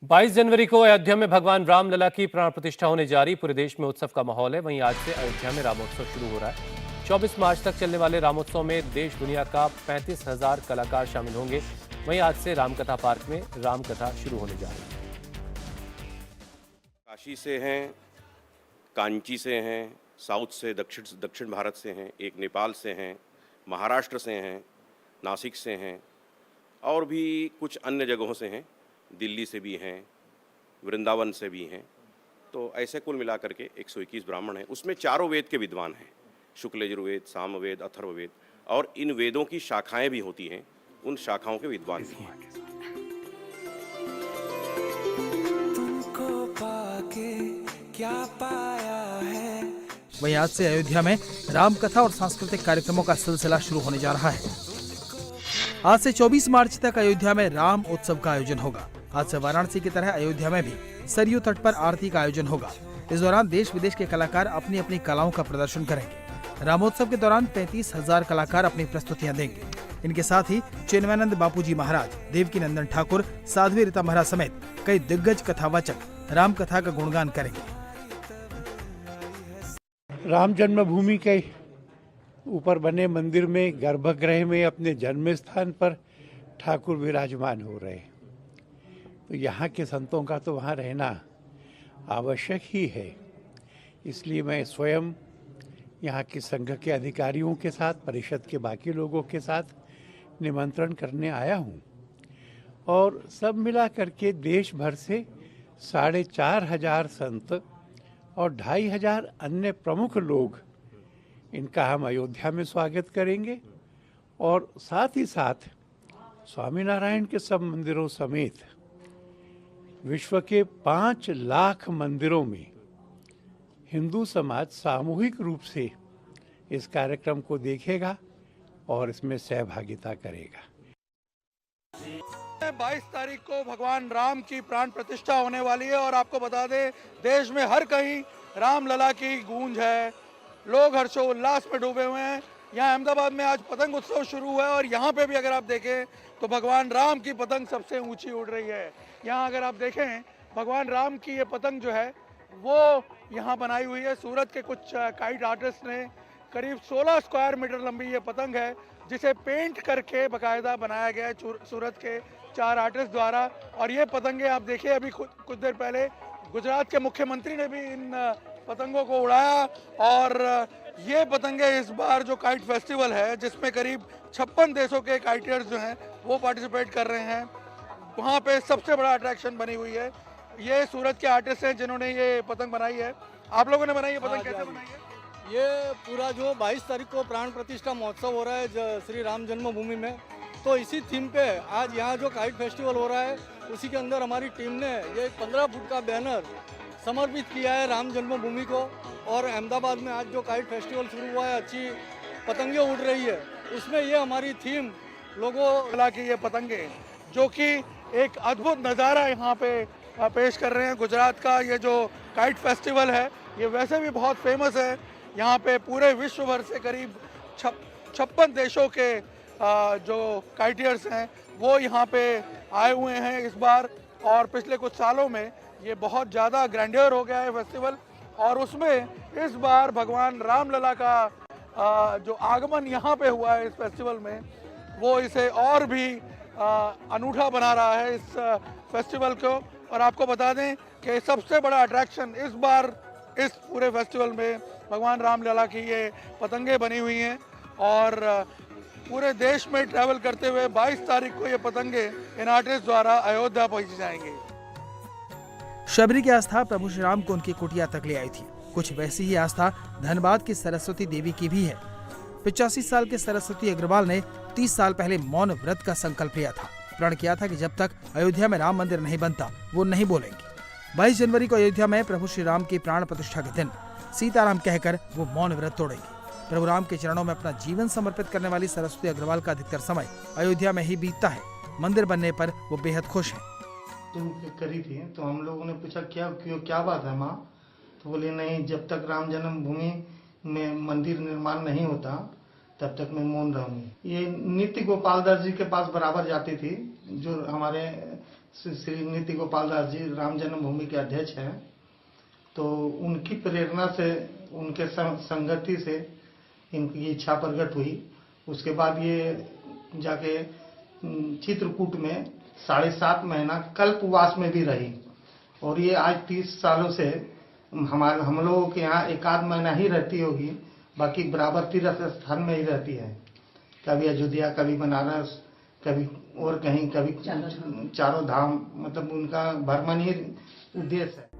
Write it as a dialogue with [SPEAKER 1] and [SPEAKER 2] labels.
[SPEAKER 1] 22 जनवरी को अयोध्या में भगवान रामलला की प्राण प्रतिष्ठा होने जारी। पूरे देश में उत्सव का माहौल है। वहीं आज से अयोध्या में रामोत्सव शुरू हो रहा है। 24 मार्च तक चलने वाले रामोत्सव में देश दुनिया का 35,000 कलाकार शामिल होंगे। वहीं आज से रामकथा पार्क में रामकथा शुरू होने जा रही है।
[SPEAKER 2] काशी से हैं, कांची से हैं, साउथ से दक्षिण भारत से हैं, एक नेपाल से हैं, महाराष्ट्र से हैं, नासिक से हैं और भी कुछ अन्य जगहों से हैं, दिल्ली से भी हैं, वृंदावन से भी हैं। तो ऐसे कुल मिलाकर के 121 ब्राह्मण हैं। उसमें चारों वेद के विद्वान हैं, शुक्ल यजुर्वेद, सामवेद, अथर्ववेद, और इन वेदों की शाखाएं भी होती हैं, उन शाखाओं के विद्वान भी हैं।
[SPEAKER 3] तुमको पाके क्या पाया है।
[SPEAKER 4] वहीं आज से अयोध्या में रामकथा और सांस्कृतिक कार्यक्रमों का सिलसिला शुरू होने जा रहा है। आज से 24 मार्च तक अयोध्या में राम उत्सव का आयोजन होगा। आज से वाराणसी की तरह अयोध्या में भी सरयू तट पर आरती का आयोजन होगा। इस दौरान देश विदेश के कलाकार अपनी अपनी कलाओं का प्रदर्शन करेंगे। रामोत्सव के दौरान 35,000 कलाकार अपनी प्रस्तुतियां देंगे। इनके साथ ही चिन्मयानंद बापूजी महाराज, देवकीनंदन ठाकुर, साध्वी रीता महरा समेत कई दिग्गज कथावाचक रामकथा का गुणगान करेंगे।
[SPEAKER 5] राम जन्मभूमि के ऊपर बने मंदिर में, गर्भगृह में, अपने जन्म स्थान पर ठाकुर विराजमान हो रहे हैं। तो यहाँ के संतों का तो वहाँ रहना आवश्यक ही है। इसलिए मैं स्वयं यहाँ के संघ के अधिकारियों के साथ, परिषद के बाकी लोगों के साथ निमंत्रण करने आया हूँ और सब मिला करके देश भर से 4,500 संत और 2,500 अन्य प्रमुख लोग, इनका हम अयोध्या में स्वागत करेंगे। और साथ ही साथ स्वामीनारायण के सब मंदिरों समेत विश्व के 5 लाख मंदिरों में हिंदू समाज सामूहिक रूप से इस कार्यक्रम को देखेगा और इसमें सहभागिता करेगा।
[SPEAKER 6] 22 तारीख को भगवान राम की प्राण प्रतिष्ठा होने वाली है और आपको बता दें, देश में हर कहीं रामलला की गूंज है। लोग हर्षोल्लास में डूबे हुए हैं। यहाँ अहमदाबाद में आज पतंग उत्सव शुरू हुआ है और यहाँ पे भी अगर आप देखें तो भगवान राम की पतंग सबसे ऊंची उड़ रही है। यहाँ अगर आप देखें, भगवान राम की ये पतंग जो है वो यहाँ बनाई हुई है। सूरत के कुछ काइट आर्टिस्ट ने करीब 16 स्क्वायर मीटर लंबी ये पतंग है, जिसे पेंट करके बाकायदा बनाया गया है सूरत के 4 आर्टिस्ट द्वारा। और ये पतंगे आप देखिए, अभी कुछ देर पहले गुजरात के मुख्यमंत्री ने भी इन पतंगों को उड़ाया। और ये पतंगे इस बार जो काइट फेस्टिवल है, जिसमें करीब 56 देशों के काइटर्स जो हैं वो पार्टिसिपेट कर रहे हैं, वहाँ पे सबसे बड़ा अट्रैक्शन बनी हुई है। ये सूरत के आर्टिस्ट हैं जिन्होंने ये पतंग बनाई है। आप लोगों ने बनाई है पतंग? कैसे बनाई है?
[SPEAKER 7] ये पूरा जो 22 तारीख को प्राण प्रतिष्ठा महोत्सव हो रहा है श्री राम जन्मभूमि में, तो इसी थीम पे आज यहाँ जो काइट फेस्टिवल हो रहा है, उसी के अंदर हमारी टीम ने ये 15 फुट का बैनर समर्पित किया है राम जन्मभूमि को। और अहमदाबाद में आज जो काइट फेस्टिवल शुरू हुआ है, अच्छी पतंगे उड़ रही है, उसमें ये हमारी थीम लोगों की ये पतंगे, जो कि एक अद्भुत नज़ारा यहाँ पे पेश कर रहे हैं। गुजरात का ये जो काइट फेस्टिवल है, ये वैसे भी बहुत फेमस है। यहाँ पे पूरे विश्व भर से करीब 56 देशों के जो काइटियर्स हैं वो यहाँ पे आए हुए हैं इस बार। और पिछले कुछ सालों में ये बहुत ज़्यादा ग्रैंडियर हो गया है फेस्टिवल, और उसमें इस बार भगवान रामलला का जो आगमन यहाँ पे हुआ है इस फेस्टिवल में, वो इसे और भी अनूठा बना रहा है इस फेस्टिवल को। और आपको बता दें कि सबसे बड़ा अट्रैक्शन इस बार इस पूरे फेस्टिवल में भगवान रामलला की ये पतंगे बनी हुई हैं। और पूरे देश में ट्रैवल करते हुए 22 तारीख को ये पतंगे इन आर्टिस्ट द्वारा अयोध्या पहुंची जाएंगे।
[SPEAKER 4] शबरी की आस्था प्रभु श्री राम को उनकी कुटिया तक ले आई थी। कुछ वैसी ही आस्था धनबाद की सरस्वती देवी की भी है। 85 साल के सरस्वती अग्रवाल ने 30 साल पहले मौन व्रत का संकल्प लिया था। प्रण किया था कि जब तक अयोध्या में राम मंदिर नहीं बनता वो नहीं बोलेंगे। 22 जनवरी को अयोध्या में प्रभु श्री राम की प्राण प्रतिष्ठा के दिन सीताराम कहकर वो मौन व्रत तोड़ेंगे। प्रभु राम के चरणों में अपना जीवन समर्पित करने वाली सरस्वती अग्रवाल का अधिकतर समय अयोध्या में ही बीतता है। मंदिर बनने पर वो बेहद खुश हैं।
[SPEAKER 8] तुम करी थी तो हम लोगों ने पूछा क्या बात है माँ? तो बोले नहीं, जब तक राम जन्मभूमि में मंदिर निर्माण नहीं होता तब तक मैं मौन रहूंगी। ये नित्य गोपाल दास जी के पास बराबर जाती थी, जो हमारे श्री नीति गोपाल दास जी राम जन्मभूमि के अध्यक्ष हैं। तो उनकी प्रेरणा से, उनके संगति से इनकी इच्छा प्रकट हुई। उसके बाद ये जाके चित्रकूट में 7.5 महीना कल्पवास में भी रही। और ये आज 30 सालों से हम लोगों के यहाँ 1 महीना ही रहती होगी, बाकी बराबर तीर्थ स्थान में ही रहती है। कभी अयोध्या, कभी बनारस, कभी और कहीं, कभी चारों धाम, मतलब उनका भ्रमण ही उद्देश्य है।